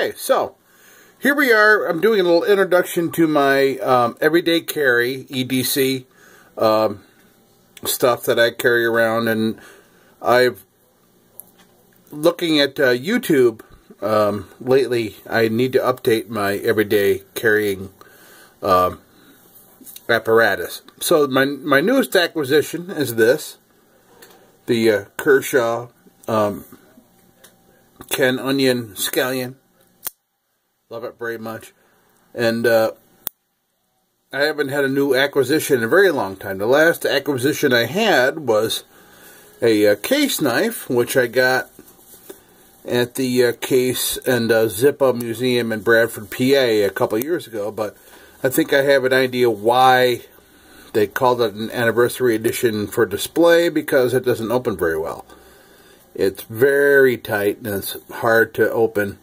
Okay, so here we are. I'm doing a little introduction to my everyday carry EDC stuff that I carry around, and I've looking at YouTube lately. I need to update my everyday carrying apparatus. So my newest acquisition is this, the Kershaw Ken Onion Scallion. Love it very much. And I haven't had a new acquisition in a very long time. The last acquisition I had was a case knife, which I got at the Case and Zippo Museum in Bradford, PA a couple years ago. But I think I have an idea why they called it an anniversary edition for display, because it doesn't open very well. It's very tight and it's hard to open.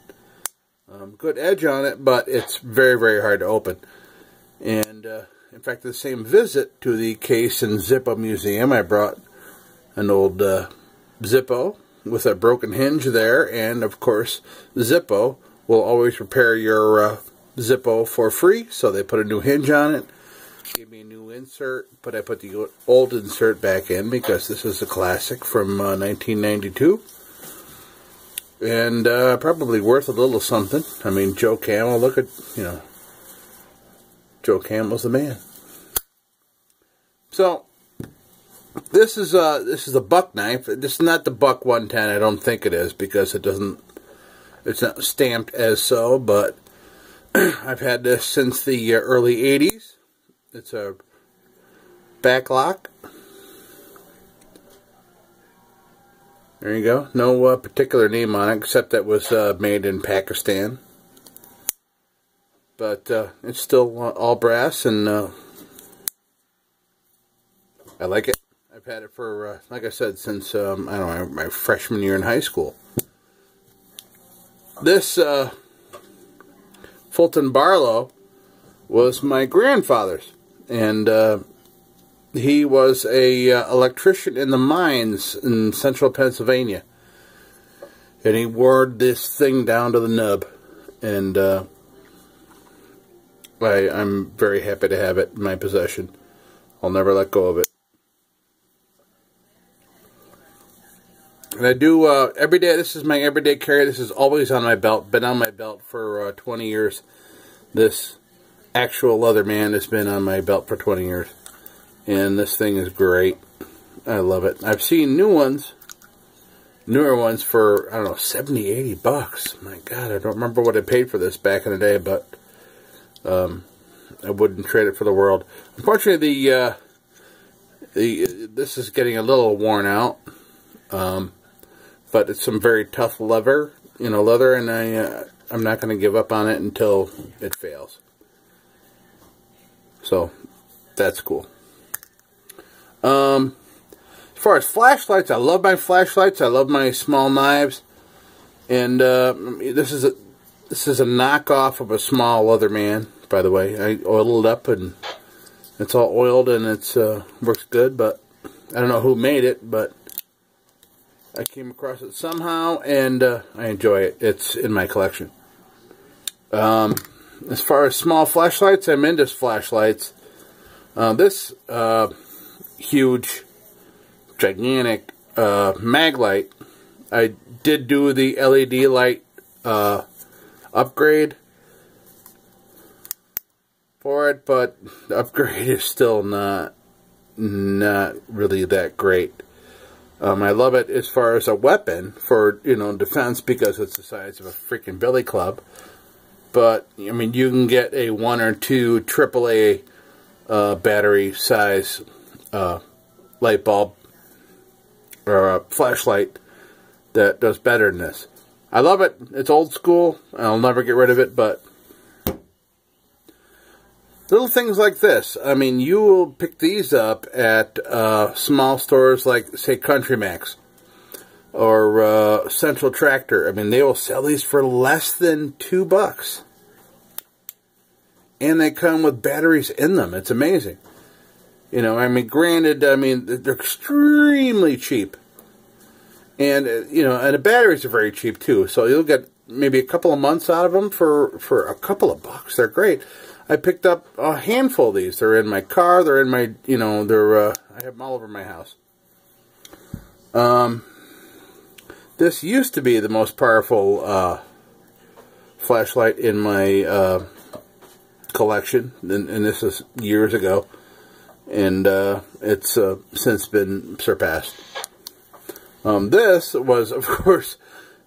Good edge on it, but it's very, very hard to open. And in fact, the same visit to the Case and Zippo Museum, I brought an old Zippo with a broken hinge there, and of course, Zippo will always repair your Zippo for free, so they put a new hinge on it, gave me a new insert, but I put the old insert back in because this is a classic from 1992. And probably worth a little something. I mean, Joe Camel, look at, Joe Camel's the man. So, this is a buck knife. This is not the Buck 110, I don't think it is, because it's not stamped as so, but I've had this since the early 80s. It's a backlock. There you go. No particular name on it, except that it was made in Pakistan. But it's still all brass, and I like it. I've had it for, like I said, since, I don't know, my freshman year in high school. This Fulton Barlow was my grandfather's, and he was a electrician in the mines in central Pennsylvania, and he wore this thing down to the nub, and I'm very happy to have it in my possession. I'll never let go of it. And I do every day. This is my everyday carry. This is always on my belt. Been on my belt for 20 years. This actual Leatherman has been on my belt for 20 years. And this thing is great. I love it. I've seen newer ones for, I don't know, 70, 80 bucks. My God, I don't remember what I paid for this back in the day, but I wouldn't trade it for the world. Unfortunately, this is getting a little worn out, but it's some very tough leather, and I'm not going to give up on it until it fails. So that's cool. As far as flashlights, I love my flashlights. I love my small knives, and this is a knockoff of a small Leatherman. By the way, I oiled it up, and it's all oiled, and it's works good. But I don't know who made it, but I came across it somehow, and I enjoy it. It's in my collection. As far as small flashlights, I'm into flashlights. This huge, gigantic mag light, I did do the LED light upgrade for it, but the upgrade is still not really that great. I love it as far as a weapon for, defense, because it's the size of a freaking billy club. But, I mean, you can get a 1 or 2 AAA battery size light bulb or a flashlight that does better than this. I love it. It's old school. I'll never get rid of it, but little things like this. I mean, you will pick these up at small stores like, say, Country Max or Central Tractor. I mean, they will sell these for less than $2. And they come with batteries in them. It's amazing. I mean, granted, they're extremely cheap. And, and the batteries are very cheap, too. So you'll get maybe a couple of months out of them for a couple of bucks. They're great. I picked up a handful of these. They're in my car. They're in my, you know, they're, I have them all over my house. This used to be the most powerful flashlight in my collection, and this is years ago, and it's since been surpassed. This was, of course,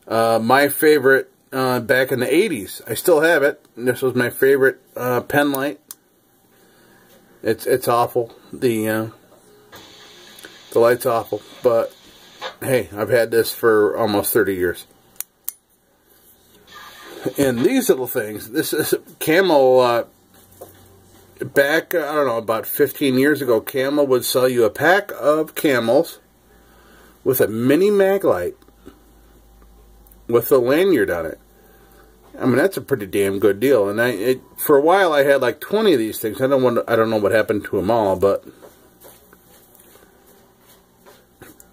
my favorite back in the 80s. I still have it. This was my favorite pen light. It's awful. The light's awful, but hey, I've had this for almost 30 years. And these little things, this is Camel, back, I don't know, about 15 years ago, Camel would sell you a pack of Camels with a mini mag light with a lanyard on it. I mean, that's a pretty damn good deal. And for a while, I had like 20 of these things. I don't know what happened to them all, but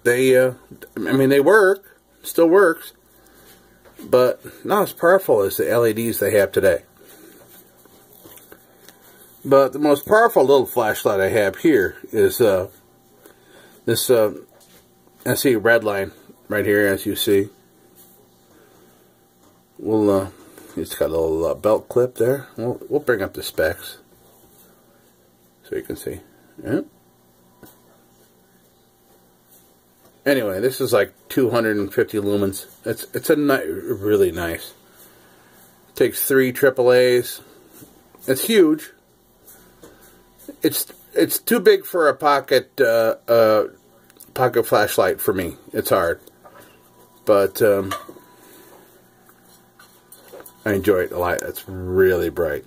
they, I mean, they work, still works, but not as powerful as the LEDs they have today. But the most powerful little flashlight I have here is this SE red line right here, as you see. We'll it's got a little belt clip there. We'll bring up the specs so you can see. Yeah. Anyway, this is like 250 lumens. It's a really nice. It takes 3 AAAs. It's huge. It's too big for a pocket pocket flashlight for me. It's hard, but I enjoy it a lot. It's really bright,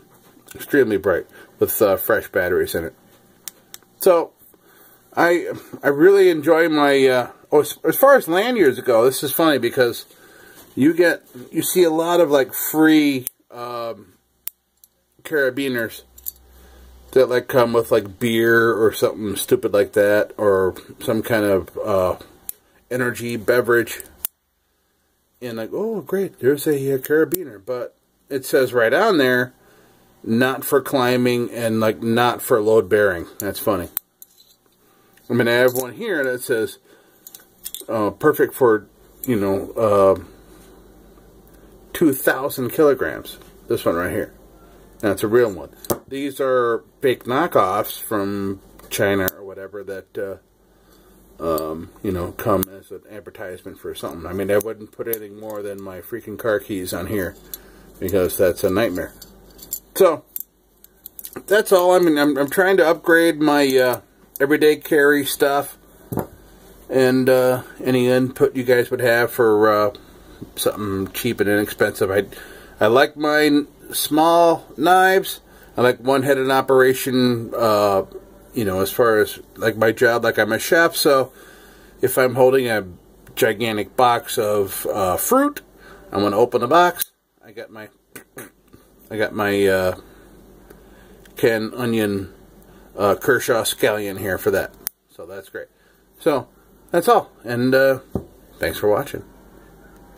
extremely bright, with fresh batteries in it. So I really enjoy my. As far as lanyards go, this is funny because you see a lot of like free carabiners that like come with like beer or something stupid like that, or some kind of energy beverage, and like, oh great, there's a carabiner, but it says right on there, not for climbing and like not for load bearing. That's funny. I mean, I have one here that says perfect for, you know, 2,000 kilograms. This one right here. That's a real one. These are fake knockoffs from China or whatever that, you know, come as an advertisement for something. I mean, I wouldn't put anything more than my freaking car keys on here because that's a nightmare. So, that's all. I mean, I'm trying to upgrade my everyday carry stuff, and any input you guys would have for something cheap and inexpensive. I like my small knives. I like one-headed operation, you know, as far as like my job, like I'm a chef, so if I'm holding a gigantic box of fruit, I'm going to open the box. I got my Ken Onion Kershaw scallion here for that. So that's great. So that's all, and thanks for watching.